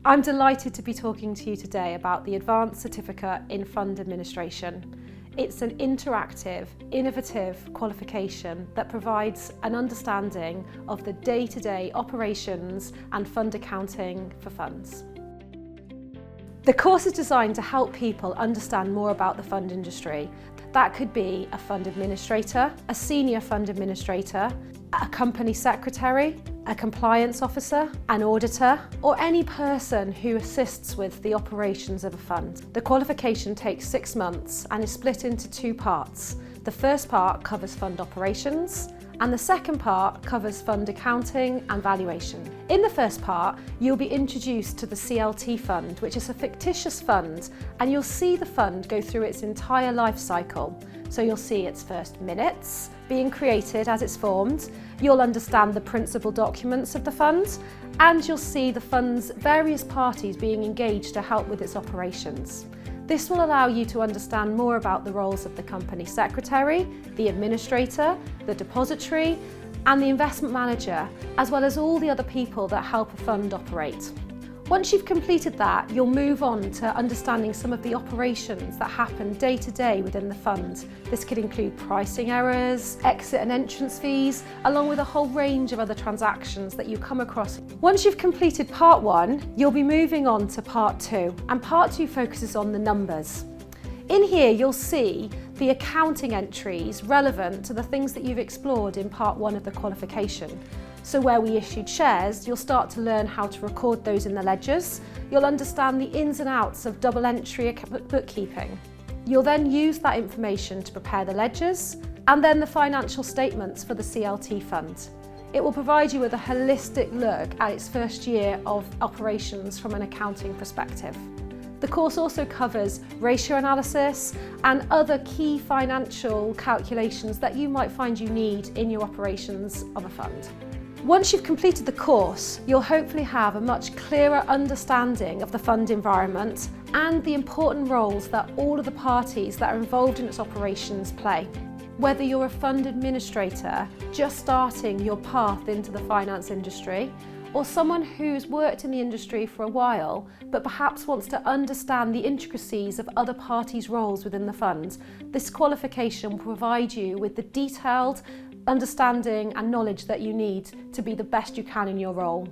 I'm delighted to be talking to you today about the Advanced Certificate in Fund Administration. It's an interactive, innovative qualification that provides an understanding of the day-to-day operations and fund accounting for funds. The course is designed to help people understand more about the fund industry. That could be a fund administrator, a senior fund administrator, a company secretary, a compliance officer, an auditor, or any person who assists with the operations of a fund. The qualification takes 6 months and is split into 2 parts. The first part covers fund operations, and the second part covers fund accounting and valuation. In the first part, you'll be introduced to the CLT fund, which is a fictitious fund, and you'll see the fund go through its entire life cycle. So you'll see its first minutes being created as it's formed, you'll understand the principal documents of the fund, and you'll see the fund's various parties being engaged to help with its operations. This will allow you to understand more about the roles of the company secretary, the administrator, the depository, and the investment manager, as well as all the other people that help a fund operate. Once you've completed that, you'll move on to understanding some of the operations that happen day to day within the fund. This could include pricing errors, exit and entrance fees, along with a whole range of other transactions that you come across. Once you've completed part 1, you'll be moving on to part 2, and part 2 focuses on the numbers. In here, you'll see the accounting entries relevant to the things that you've explored in part 1 of the qualification. So where we issued shares, you'll start to learn how to record those in the ledgers. You'll understand the ins and outs of double entry bookkeeping. You'll then use that information to prepare the ledgers and then the financial statements for the CLT fund. It will provide you with a holistic look at its first year of operations from an accounting perspective. The course also covers ratio analysis and other key financial calculations that you might find you need in your operations of a fund. Once you've completed the course, you'll hopefully have a much clearer understanding of the fund environment and the important roles that all of the parties that are involved in its operations play. Whether you're a fund administrator just starting your path into the finance industry, or someone who's worked in the industry for a while but perhaps wants to understand the intricacies of other parties' roles within the fund, this qualification will provide you with the detailed understanding and knowledge that you need to be the best you can in your role.